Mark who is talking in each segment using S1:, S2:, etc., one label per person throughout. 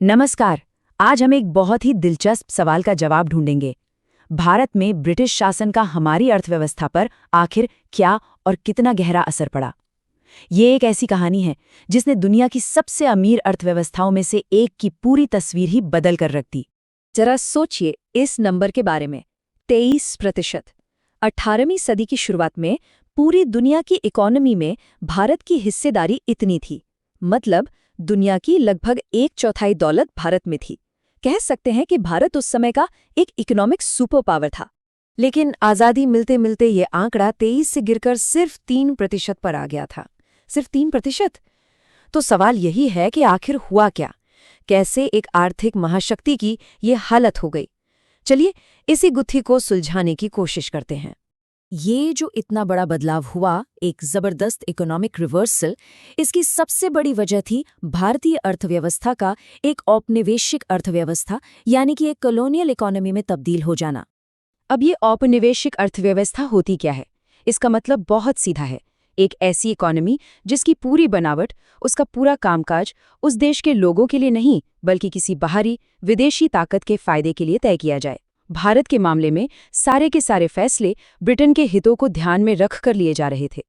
S1: नमस्कार। आज हम एक बहुत ही दिलचस्प सवाल का जवाब ढूंढेंगे। भारत में ब्रिटिश शासन का हमारी अर्थव्यवस्था पर आखिर क्या और कितना गहरा असर पड़ा। ये एक ऐसी कहानी है जिसने दुनिया की सबसे अमीर अर्थव्यवस्थाओं में से एक की पूरी तस्वीर ही बदल कर रख दी।
S2: जरा सोचिए इस नंबर के बारे में, 23%। 18वीं सदी की शुरुआत में पूरी दुनिया की इकोनॉमी में भारत की हिस्सेदारी इतनी थी। मतलब दुनिया की लगभग 1/4 दौलत भारत में थी। कह सकते हैं कि भारत उस समय का एक इकोनॉमिक सुपर पावर था।
S1: लेकिन आज़ादी मिलते मिलते ये आंकड़ा 23 से गिरकर सिर्फ 3% पर आ गया था। सिर्फ 3%। तो सवाल यही है कि आखिर हुआ क्या? कैसे एक आर्थिक महाशक्ति की ये हालत हो गई? चलिए इसी गुत्थी को सुलझाने की कोशिश करते हैं। ये जो इतना बड़ा बदलाव हुआ, एक जबरदस्त इकोनॉमिक रिवर्सल, इसकी सबसे बड़ी वजह थी भारतीय अर्थव्यवस्था का एक औपनिवेशिक अर्थव्यवस्था यानी कि एक कॉलोनियल इकोनॉमी में तब्दील हो जाना। अब ये औपनिवेशिक अर्थव्यवस्था होती क्या है? इसका मतलब बहुत सीधा है। एक ऐसी इकोनॉमी जिसकी पूरी बनावट, उसका पूरा कामकाज उस देश के लोगों के लिए नहीं बल्कि किसी बाहरी विदेशी ताकत के फायदे के लिए तय किया जाए। भारत के मामले में सारे के सारे फैसले ब्रिटेन के हितों को ध्यान में रख कर लिए जा रहे थे।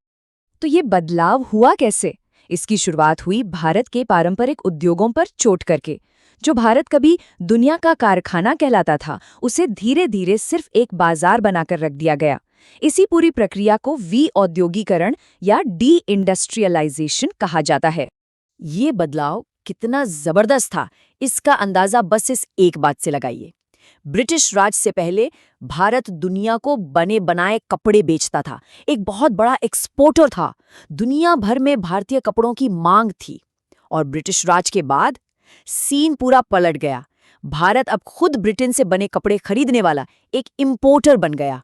S1: तो ये बदलाव हुआ कैसे? इसकी शुरुआत हुई भारत के पारंपरिक उद्योगों पर चोट करके। जो भारत कभी दुनिया का कारखाना कहलाता था, उसे धीरे धीरे सिर्फ एक बाजार बनाकर रख दिया गया। इसी पूरी प्रक्रिया को विऔद्योगीकरण या डी इंडस्ट्रियलाइजेशन कहा जाता है। ये बदलाव कितना जबरदस्त था, इसका अंदाजा बस इस एक बात से लगाइए। ब्रिटिश राज से पहले भारत दुनिया को बने बनाए कपड़े बेचता था, एक बहुत बड़ा एक्सपोर्टर था। दुनिया भर में भारतीय कपड़ों की मांग थी। और ब्रिटिश राज के बाद सीन पूरा पलट गया। भारत अब खुद ब्रिटेन से बने कपड़े खरीदने वाला एक इंपोर्टर बन गया।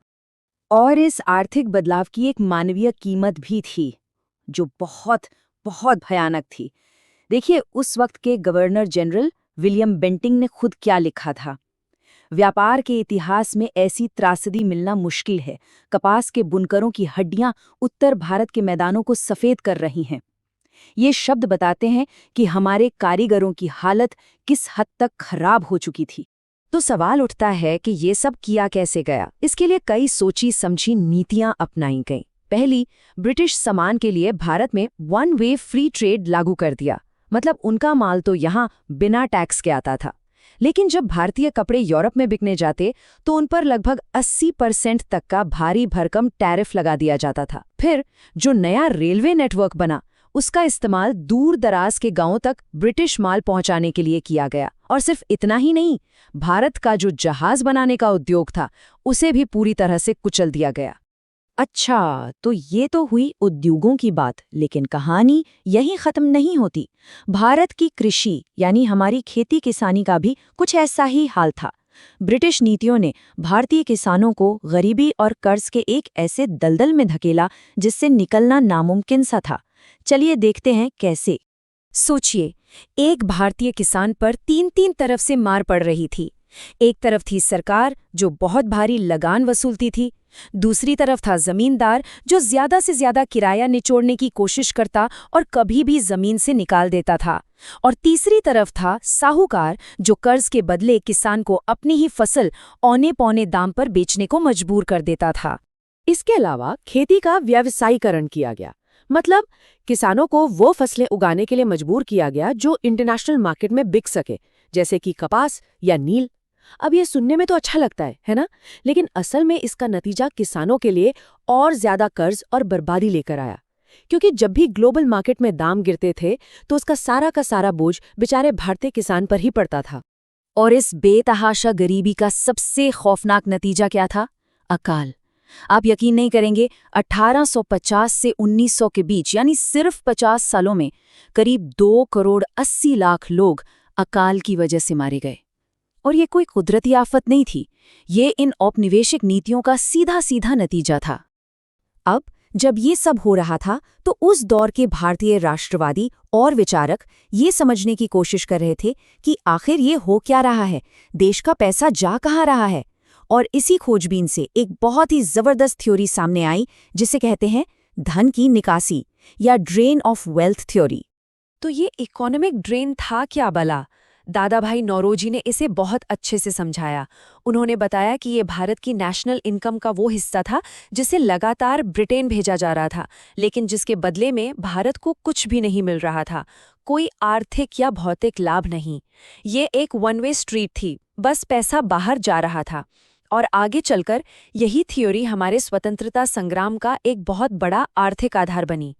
S1: और इस आर्थिक बदलाव की एक मानवीय कीमत भी थी, जो बहुत बहुत भयानक थी। देखिए, उस वक्त के गवर्नर जनरल विलियम बेंटिंग ने खुद क्या लिखा था। व्यापार के इतिहास में ऐसी त्रासदी मिलना मुश्किल है। कपास के बुनकरों की हड्डियां उत्तर भारत के मैदानों को सफेद कर रही हैं। ये शब्द बताते हैं कि हमारे कारीगरों की हालत किस हद तक खराब हो चुकी थी। तो सवाल उठता है कि ये सब किया कैसे गया? इसके लिए कई सोची समझी नीतियां अपनाई गईं। पहली, ब्रिटिश सामान के लिए भारत में वन वे फ्री ट्रेड लागू कर दिया। मतलब उनका माल तो यहाँ बिना टैक्स के आता था। लेकिन जब भारतीय कपड़े यूरोप में बिकने जाते तो उन पर लगभग 80% तक का भारी भरकम टैरिफ लगा दिया जाता था। फिर जो नया रेलवे नेटवर्क बना, उसका इस्तेमाल दूर दराज के गांवों तक ब्रिटिश माल पहुंचाने के लिए किया गया। और सिर्फ इतना ही नहीं, भारत का जो जहाज बनाने का उद्योग था, उसे भी पूरी तरह से कुचल दिया गया। अच्छा, तो ये तो हुई उद्योगों की बात, लेकिन कहानी यहीं खत्म नहीं होती। भारत की कृषि यानी हमारी खेती किसानी का भी कुछ ऐसा ही हाल था। ब्रिटिश नीतियों ने भारतीय किसानों को गरीबी और कर्ज के एक ऐसे दलदल में धकेला जिससे निकलना नामुमकिन सा था। चलिए देखते हैं कैसे। सोचिए, एक भारतीय किसान पर तीन तरफ से मार पड़ रही थी। एक तरफ थी सरकार जो बहुत भारी लगान वसूलती थी, दूसरी तरफ था जमींदार जो ज्यादा से ज्यादा किराया निचोड़ने की कोशिश करता और कभी भी जमीन से निकाल देता था, और तीसरी तरफ था साहूकार जो कर्ज के बदले किसान को अपनी ही फसल औने पौने दाम पर बेचने को मजबूर कर देता था।
S3: इसके अलावा खेती का व्यावसायीकरण किया गया। मतलब किसानों को वो फसलें उगाने के लिए मजबूर किया गया जो इंटरनेशनल मार्केट में बिक सके, जैसे कि कपास या नील। अब ये सुनने में तो अच्छा लगता है ना? लेकिन असल में इसका नतीजा किसानों के लिए और ज्यादा कर्ज और बर्बादी लेकर आया। क्योंकि जब भी ग्लोबल मार्केट में दाम गिरते थे तो उसका सारा का सारा बोझ बेचारे भारतीय किसान पर ही पड़ता था।
S1: और इस बेतहाशा गरीबी का सबसे खौफनाक नतीजा क्या था? अकाल। आप यकीन नहीं करेंगे, 1850 से 1900 के बीच यानी सिर्फ 50 सालों में करीब 2 करोड़ 80 लाख लोग अकाल की वजह से मारे गए। और ये कोई कुदरती आफत नहीं थी, ये इन औपनिवेशिक नीतियों का सीधा सीधा नतीजा था। अब जब ये सब हो रहा था तो उस दौर के भारतीय राष्ट्रवादी और विचारक ये समझने की कोशिश कर रहे थे कि आखिर ये हो क्या रहा है, देश का पैसा जा कहाँ रहा है। और इसी खोजबीन से एक बहुत ही जबरदस्त थ्योरी सामने आई जिसे कहते हैं धन की निकासी या ड्रेन ऑफ वेल्थ थ्योरी।
S2: तो ये इकोनॉमिक ड्रेन था क्या भला?
S1: दादा भाई नौरोजी ने इसे बहुत अच्छे से समझाया। उन्होंने बताया कि ये भारत की नेशनल इनकम का वो हिस्सा था जिसे लगातार ब्रिटेन भेजा जा रहा था, लेकिन जिसके बदले में भारत को कुछ भी नहीं मिल रहा था, कोई आर्थिक या भौतिक लाभ नहीं। ये एक वन वे स्ट्रीट थी, बस पैसा बाहर जा रहा था। और आगे चलकर यही थ्योरी हमारे स्वतंत्रता संग्राम का एक बहुत बड़ा आर्थिक आधार बनी।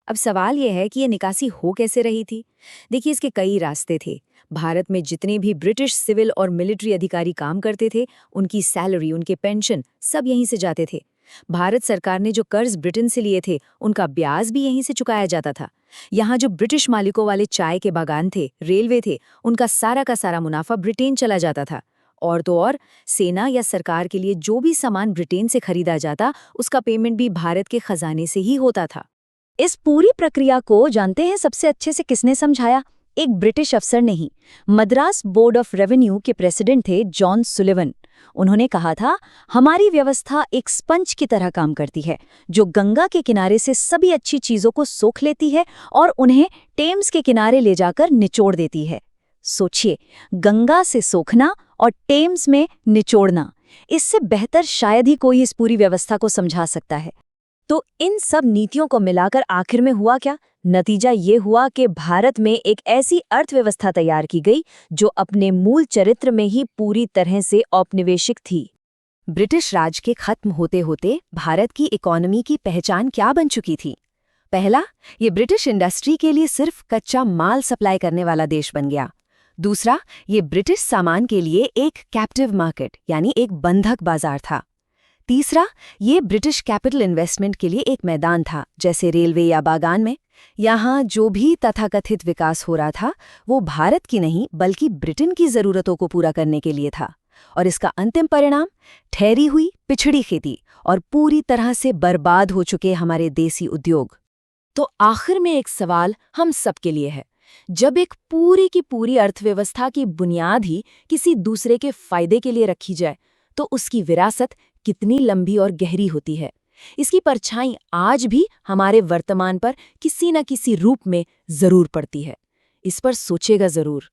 S2: अब सवाल यह है कि ये निकासी हो कैसे रही थी। देखिए, इसके कई रास्ते थे। भारत में जितने भी ब्रिटिश सिविल और मिलिट्री अधिकारी काम करते थे, उनकी सैलरी, उनके पेंशन सब यहीं से जाते थे। भारत सरकार ने जो कर्ज ब्रिटेन से लिए थे, उनका ब्याज भी यहीं से चुकाया जाता था। यहाँ जो ब्रिटिश मालिकों वाले चाय के बागान थे, रेलवे थे, उनका सारा का सारा मुनाफा ब्रिटेन चला जाता था। और तो और, सेना या सरकार के लिए जो भी सामान ब्रिटेन से खरीदा जाता, उसका पेमेंट भी भारत के खजाने से ही होता था।
S4: इस पूरी प्रक्रिया को जानते हैं सबसे अच्छे से किसने समझाया? एक ब्रिटिश अफसर नहीं, मद्रास बोर्ड ऑफ रेवेन्यू के प्रेसिडेंट थे जॉन सुलिवन। उन्होंने कहा था, हमारी व्यवस्था एक स्पंज की तरह काम करती है, जो गंगा के किनारे से सभी अच्छी चीजों को सोख लेती है और उन्हें टेम्स के किनारे ले जाकर निचोड़ देती है। सोचिए, गंगा से सोखना और टेम्स में निचोड़ना, इससे बेहतर शायद ही कोई इस पूरी व्यवस्था को समझा सकता है। तो इन सब नीतियों को मिलाकर आखिर में हुआ क्या? नतीजा ये हुआ कि भारत में एक ऐसी अर्थव्यवस्था तैयार की गई जो अपने मूल चरित्र में ही पूरी तरह से औपनिवेशिक थी।
S1: ब्रिटिश राज के खत्म होते होते भारत की इकोनॉमी की पहचान क्या बन चुकी थी? पहला, ये ब्रिटिश इंडस्ट्री के लिए सिर्फ कच्चा माल सप्लाई करने वाला देश बन गया। दूसरा, ये ब्रिटिश सामान के लिए एक कैप्टिव मार्केट यानी एक बंधक बाजार था। तीसरा, ये ब्रिटिश कैपिटल इन्वेस्टमेंट के लिए एक मैदान था, जैसे रेलवे या बागान में। यहाँ जो भी तथाकथित विकास हो रहा था, वो भारत की नहीं बल्कि ब्रिटेन की ज़रूरतों को पूरा करने के लिए था। और इसका अंतिम परिणाम, ठहरी हुई पिछड़ी खेती और पूरी तरह से बर्बाद हो चुके हमारे देसी उद्योग।
S3: तो आखिर में एक सवाल हम सबके लिए है, जब एक पूरी की पूरी अर्थव्यवस्था की बुनियाद ही किसी दूसरे के फायदे के लिए रखी जाए, तो उसकी विरासत कितनी लंबी और गहरी होती है। इसकी परछाई आज भी हमारे वर्तमान पर किसी न किसी रूप में जरूर पड़ती है। इस पर सोचेगा जरूर।